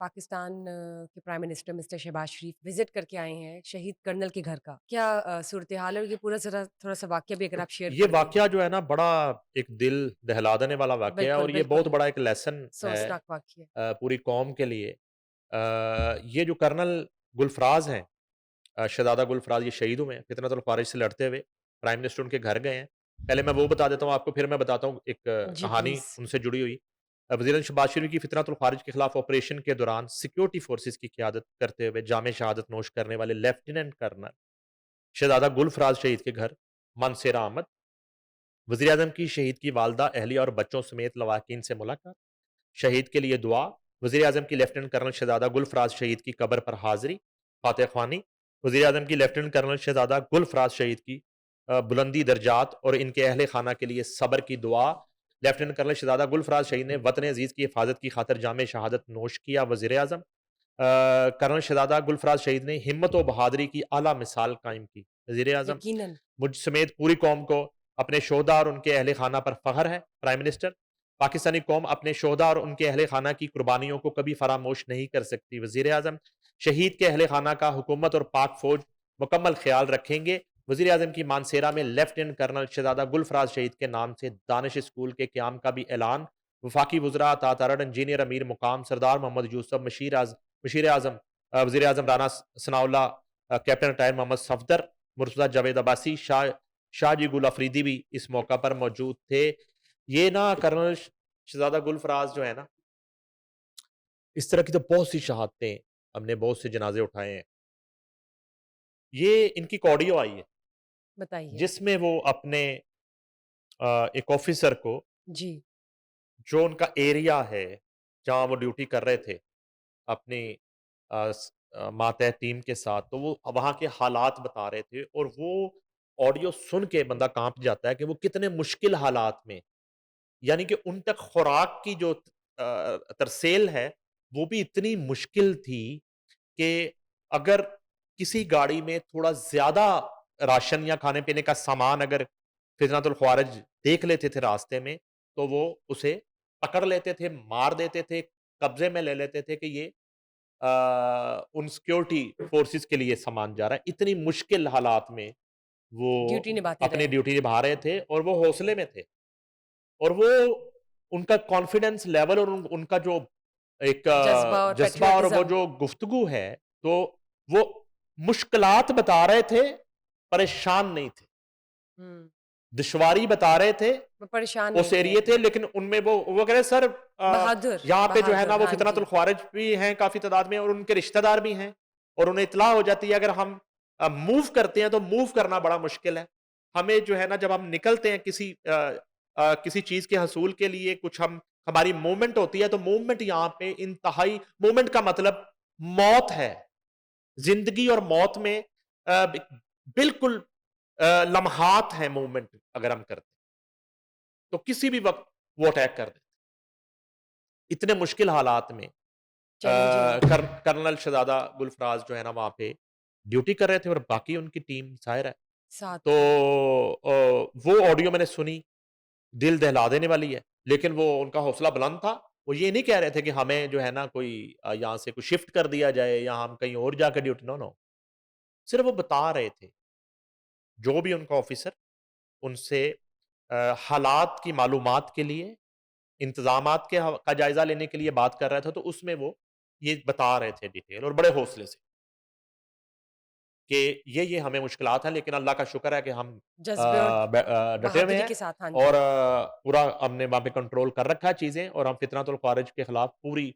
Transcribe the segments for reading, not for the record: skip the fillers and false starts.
पाकिस्तान के prime minister mister Shahbaz शरीफ visit करके आए हैं शहीद कर्नल के घर का। क्या सूरत हाल है? और ये पूरा ज़रा थोड़ा-सा वाक़या भी अगर आप शेयर ये कर दें। वाक़या जो है ना बड़ा एक दिल दहला देने वाला वाक़या है बिल्कुल, और ये बहुत बिल्कुल, बड़ा एक लेसन है सोचनाक वाक़या। पूरी कौम के लिए। ये जो कर्नल गुलफराज़ हैं, शहज़ादा गुलफराज़ ये शहीद हुए हैं फितनतुल ख़वारिज से लड़ते हुए। प्राइम मिनिस्टर उनके घर गए हैं। पहले मैं वो बता देता हूँ आपको, फिर मैं बताता हूँ एक जी, कहानी प्लीज़। उनसे जुड़ी हुई। वज़ीर शहबाज शरीफ की फितनतुल ख़वारिज के खिलाफ ऑपरेशन के दौरान सिक्योरिटी फ़ोर्सेज़ की क़यादत करते हुए जाम शहादत नोश करने वाले लेफ्टिनेंट कर्नल शहज़ादा गुलफराज़ शहीद के घर मानसेरा आमद। वज़ीर-ए-आज़म की शहीद की वालदा, अहलिया और बच्चों समेत लवाकिन से मुलाकात, शहीद के लिए दुआ, वज़ीर-ए-आज़म की लेफ्टिनेंट कर्नल शहज़ादा गुलफराज़ शहीद की कब्र पर हाज़िरी, फ़ातिहा ख़्वानी, वज़ीर-ए-आज़म की लेफ्टिनेंट कर्नल शहज़ादा गुलफराज़ शहीद की बुलंदी दर्जात और इनके अहले खाना के लिए सब्र की दुआ। लेफ्टिनेंट कर्नल शहज़ादा गुलफराज़ शहीद ने वतन अज़ीज़ की हिफाज़त की खातिर जाम शहादत नोश किया। वज़ीर-ए-आज़म कर्नल शहज़ादा गुलफराज़ शहीद ने हिम्मत और बहादुरी की आला मिसाल कायम की। वज़ीर-ए-आज़म यकीनन। मुझ समेत पूरी कौम को अपने शोहदा और उनके अहले खाना पर फ़ख्र है। प्राइम मिनिस्टर, पाकिस्तानी कौम अपने शोहदा और उनके अहले खाना की कुर्बानियों को कभी फ़रामोश नहीं कर सकती। वज़ीर-ए-आज़म शहीद के अहले खाना का हुकूमत और पाक फ़ौज मुकम्मल ख़्याल रखेंगे। वज़ीर-ए-आज़म की मानसेरा में लेफ्टिनेंट कर्नल शहज़ादा गुलफराज़ शहीद के नाम से दानिश स्कूल के क़याम का भी ऐलान। वफ़ाकी वज़रा अतात अरड़ इंजीनियर अमीर मुक़ाम सरदार मोहम्मद यूसुफ़ मशीर-ए-आज़म वज़ीर-ए-आज़म राना सनाउल्लाह कैप्टन रिटायर्ड मोहम्मद सफ़दर, मुर्तज़ा जावेद अब्बासी, शाहजी गुल अफ़रीदी भी इस मौका पर मौजूद थे। ये ना कर्नल शहज़ादा गुलफराज़ जो है ना, इस तरह की तो बहुत सी शहादतें, हमने बहुत से जनाज़े उठाए हैं। ये इनकी एक ऑडियो आई है, बताइए। जिसमें वो अपने एक ऑफ़िसर को, जी। जो उनका एरिया है, जहाँ वो ड्यूटी कर रहे थे, अपनी मातहत टीम के साथ, तो वो वहाँ के हालात बता रहे थे और वो ऑडियो सुन के बंदा काँप जाता है कि वो कितने मुश्किल हालात में, यानी कि उन तक खुराक की जो तरसेल है, वो भी इतनी मुश्किल थी कि अगर किसी गाड़ी में थोड़ा ज़्यादा राशन या खाने-पीने का सामान अगर फितनतुल ख़वारिज देख लेते थे रास्ते में, तो वो उसे पकड़ लेते थे, मार देते थे, कब्ज़े में ले लेते थे कि ये उन सिक्योरिटी फ़ोर्सेस के लिए सामान जा रहा है। इतनी मुश्किल हालात में वो ड्यूटी निभाते अपनी रहे। ड्यूटी निभा रहे थे और वो हौसले में थे। और वो उनका कॉन्फिडेंस लेवल और उनका जो एक जज़्बा और जज़्बा और वो पैट्रियोटिज़्म। जो गुफ्तगू है, तो वो मुश्किलात बता रहे थे, परेशान नहीं थे। हुँ। दुश्वारी बता रहे थे, वो परेशान नहीं उस थे। एरिये थे, लेकिन उनमें वो कह रहे सर बहादुर, यहाँ पे जो है ना बहादुर, वो हाँ फितनतुल जी। ख़वारिज भी हैं काफ़ी तादाद में और उनके रिश्तेदार भी हैं और उन्हें इत्तला हो जाती है अगर हम मूव करते हैं तो मूव करना बड़ा मुश्किल है। हमें जो है ना जब हम निकलते हैं किसी चीज़ के हसूल के लिए कुछ हम हमारी मूवमेंट होती है तो मूवमेंट यहाँ पे इंतहाई मूवमेंट का मतलब मौत है। ज़िंदगी और मौत में बिल्कुल लम्हात हैं मूवमेंट अगर हम करते हैं। तो किसी भी वक़्त वो अटैक कर देते। इतने मुश्किल हालात में चैलेंजिंग। कर्नल शहज़ादा गुलफराज़ जो है ना वहाँ पे ड्यूटी कर रहे थे और बाकी उनकी टीम ज़ाहिर है। साथ तो थी। वो ऑडियो मैंने सुनी, दिल दहला देने वाली है। लेकिन वो उनका हौसला बुलंद था। वो ये नहीं कह रहे थे कि हमें जो है ना कोई यहाँ से कोई शिफ्ट कर दिया जाए या हम कहीं और जाके ड्यूटी नो, नो। सिर्फ़ वो बता रहे थे, जो भी उनका ऑफ़िसर उनसे हालात की मालूमात के लिए, इंतज़ामात का जायज़ा लेने के लिए बात कर रहा था, तो उसमें वो ये बता रहे थे डिटेल और बड़े हौसले से कि ये हमें मुश्किलात हैं, लेकिन अल्लाह का शुक्र है कि हम जज़्बे और डटे हुए बहादुरी हैं के साथ, हाँ और जी। पूरा हमने वहाँ पे कंट्रोल कर रखा है चीज़ें और हम फितनतुल ख़वारिज के खिलाफ पूरी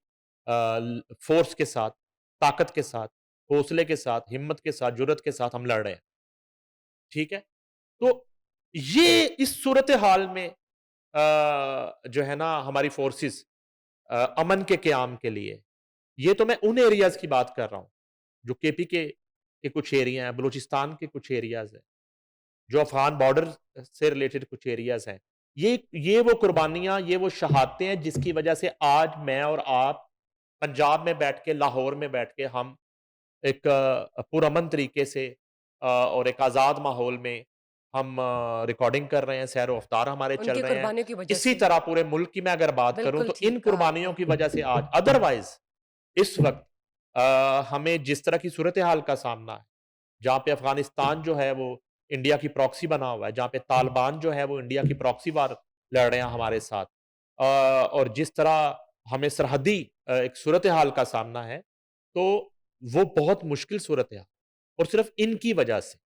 फ़ोर्स के साथ, ताकत के साथ, हौसले के साथ, हिम्मत के साथ, जुर्रत के साथ हम लड़ रहे हैं। ठीक है? तो ये इस सूरत-ए-हाल में जो है ना हमारी फ़ोर्सेस अमन के क़याम के लिए, ये तो मैं उन एरियाज़ की बात कर रहा हूँ, जो केपी के कुछ एरिया हैं, बलूचिस्तान के कुछ एरियाज़ हैं, जो अफ़गान बॉर्डर से रिलेटेड कुछ एरियाज़ हैं। ये वो कुर्बानियाँ, ये वो शहादतें हैं जिसकी वजह से आज मैं और आप पंजाब में बैठ के, लाहौर में बैठ के हम एक पुरअमन तरीके से और एक आज़ाद माहौल में हम रिकॉर्डिंग कर रहे हैं, सैर-ओ-अफ़तार हमारे चल उनकी रहे हैं। कुर्बानियों की वजह इसी से। तरह पूरे मुल्क की मैं अगर बात करूँ बिल्कुल तो इन ठीक कहा कुर्बानियों आपने। की वजह से आज अदरवाइज़ इस वक़्त हमें जिस तरह की सूरत-ए-हाल का सामना है, जहाँ पे अफ़गानिस्तान जो है वो इंडिया की प्रॉक्सी बना हुआ है, जहाँ पे तालिबान जो है वो इंडिया की प्रॉक्सी वार लड़ रहे हैं हमारे साथ। और जिस तरह हमें सरहदी एक सूरत-ए-हाल का सामना है, तो वो बहुत मुश्किल सूरत-ए-हाल और सिर्फ़ इनकी वजह से।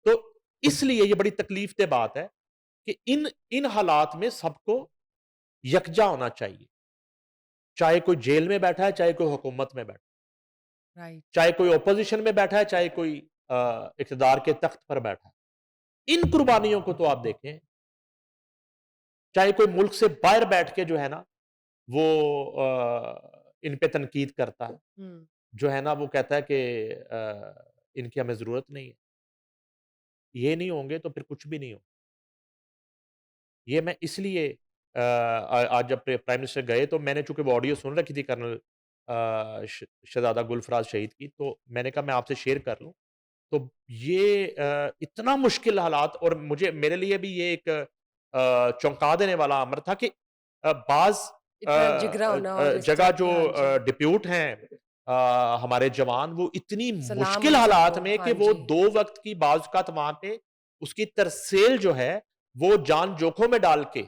तो इसलिए ये बड़ी तकलीफ़-दह बात है कि इन इन हालात में सबको यकजा होना चाहिए। चाहे कोई जेल में बैठा है, चाहे कोई हुकूमत में बैठा है, राइट। चाहे कोई ऑपोज़िशन में बैठा है, चाहे कोई इक़्तिदार के तख्त पर बैठा है। इन कुर्बानियों को तो आप देखें, चाहे कोई मुल्क से बाहर बैठ के जो है ना, वो इन पे तनकीद करता है। हुँ। जो है ना, वो कहता है कि इनकी हमें ज़रूरत नहीं है। ये नहीं होंगे तो फिर कुछ भी नहीं हो। ये मैं इसलिए आज जब प्राइम मिनिस्टर गए तो मैंने चूँकि वो ऑडियो सुन रखी थी कर्नल श शहज़ादा गुलफराज शहीद की, तो मैंने कहा मैं आपसे शेयर कर लूँ। तो ये इतना मुश्किल हालात और मुझे मेरे लिए भी ये एक चौंका देने वाला अमर था कि बाज़ इतना जिगरा होना और इस जगह तरह जो के हाँ जी। डिप्यूट हैं हमारे जवान वो इतनी सलाम मुश्किल उन हालात सबको। में हाँ कि वो जी। 2 वक़्त की बाज़ औक़ात वहाँ पे उसकी तरसेल जो है, वो जान जोखिम में डाल के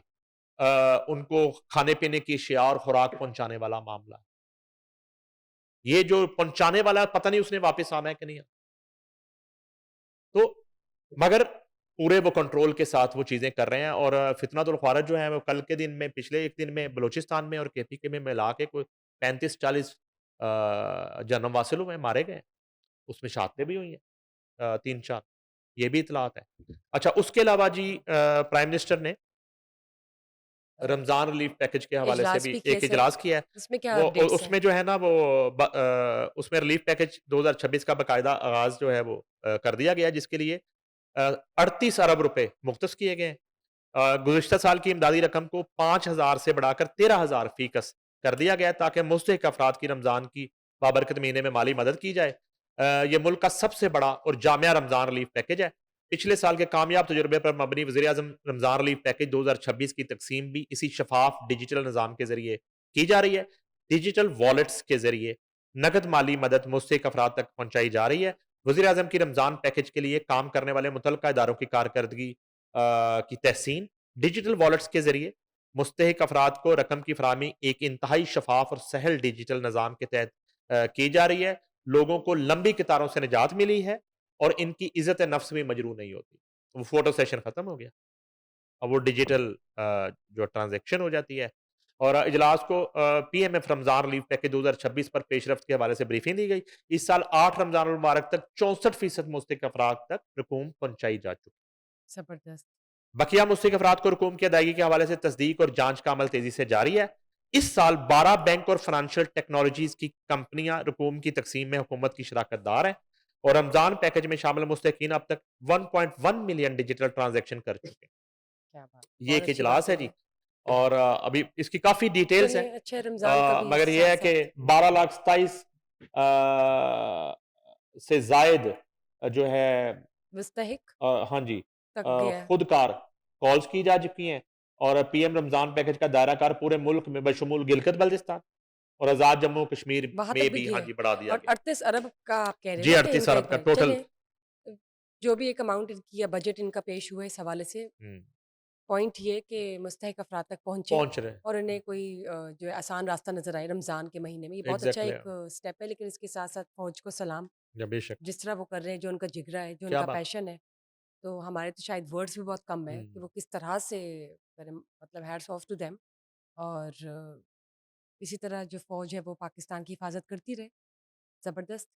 उनको खाने-पीने की अशिया और खुराक पहुँचाने वाला मामला। ये जो पहुँचाने वाला है, पता नहीं उसने वापस आना है कि नहीं आना। तो मगर पूरे वो कंट्रोल के साथ वो चीज़ें कर रहे हैं और फितनतुल ख़वारिज जो है वो कल के दिन में पिछले एक दिन में बलूचिस्तान में और केपीके में मिला के कोई 35-40 जनम-वासिल हुए हैं, मारे गए हैं। उसमें शहादतें भी हुई हैं 3-4 ये भी इत्तलात है। अच्छा उसके अलावा जी प्राइम मिनिस्टर ने अ, रमज़ान रिलीफ़ पैकेज के हवाले से इजलास भी भी किए एक सर। इजलास किया है। उसमें क्या वो अपडेट्स हैं? उसमें जो है ना वो उसमें रिलीफ़ पैकेज 2026 का बाकायदा आगाज़ जो है वो कर दिया गया है जिसके लिए 38 अरब रुपए मुख्तस किए गए हैं। गुज़िश्ता साल की इमदादी रकम को 5,000 से बढ़ाकर 13,000 फ़ीकस कर दिया गया है ताकि मुस्तहिक अफ़राद की रमज़ान की बाबरकत महीने में माली मदद की जाए। ये मुल्क का सबसे बड़ा और जामिया रमज़ान रिलीफ़ पैकेज है। पिछले साल के कामयाब तजुर्बे पर मबनी वज़ीर-ए-आज़म रमज़ान रिलीफ़ पैकेज 2026 की तक़सीम भी इसी शफ़ाफ़ डिजिटल निज़ाम के ज़रिए की जा रही है। डिजिटल वॉलेट्स के ज़रिए नकद माली मदद मुस्तहिक अफ़राद तक पहुँचाई जा रही है। वज़ीर-ए-आज़म की रमज़ान पैकेज के लिए काम करने वाले मुतल्लका इदारों की कारकर्दगी की तहसीन डिजिटल वॉलेट्स के ज़रिए मुस्तहिक अफ़राद को रकम की फ़राहमी एक इंतहाई शफ़ाफ़ और सहल डिजिटल निज़ाम के तहत की जा रही है। लोगों को लंबी कतारों से निजात मिली है और इनकी इज़्ज़त-ए-नफ़्स भी मजरूह नहीं होती। वो फ़ोटो सेशन खत्म हो गया। अब वो डिजिटल जो ट्रांज़ैक्शन हो जाती है और इजलास को पीएमएफ रमज़ान रिलीफ़ पैकेज 2026 पर पेशरफ्त के हवाले से ब्रीफ़िंग दी गई। इस साल 8 रमज़ान अल मुबारक तक 64% मुस्तहिक अफ़राद तक रकूम पहुँचाई जा चुकी। ज़बरदस्त। बकिया मुस्तहिक अफ़राद को रकूम की अदायगी के हवाले से तस्दीक और जाँच का अमल तेज़ी से जारी है। इस साल 12 बैंक और फ़ाइनेंशियल टेक्नोलॉज़ीज़ की कंपनियाँ रकूम की तक़सीम में हुकूमत की शराकतदार हैं और रमज़ान पैकेज में शामिल मुस्तहिकीन अब तक 1.1 मिलियन डिजिटल ट्रांज़ैक्शन कर चुके हैं। क्या बात! ये बहुत एक अच्छी इजलास बात है है जी ये। और अभी इसकी काफ़ी डिटेल्स हैं। चलिए अच्छा है रमज़ान का भी मगर ये है कि साथ-साथ 12,27,000 से ज़ायद जो है मुस्तहिक हाँ जी तक गया है। खुदकार कॉल्स की जा चुकी हैं और पीएम रमज़ान पैकेज का दायरा-कार पूरे मुल्क में बशमूल गिलगित-बल्तिस्तान और आज़ाद जम्मू कश्मीर वहाँ तक में भी भी हाँ गया है जी बढ़ा दिया और गया। 38 अरब का आप कह रहे हैं जी ना कहीं 38 न कहीं अरब का पर। टोटल। चलिए जो भी एक अमाउंट इनकी या बजट इनका पेश हुआ है इस हवाले से हुँ, पॉइंट ये कि मुस्तहिक अफ़राद तक पहुँचे पहुँच रहे हैं। और उन्हें कोई जो है आसान रास्ता नज़र आए रमज़ान के महीने में। ये बहुत अच्छा एग्ज़ैक्टली एक स्टेप है लेकिन इसके साथ-साथ फ़ौज को सलाम। या बेशक। जिस तरह वो कर रहे हैं, जो उनका जिगरा है, जो क्या उनका बात! पैशन है, तो हमारे तो शायद वर्ड्स भी बहुत कम है कि हुँ। वो किस तरह से करें मतलब हैट्स ऑफ टू देम और इसी तरह जो फ़ौज है वो पाकिस्तान की हिफ़ाज़त करती रहे। ज़बरदस्त।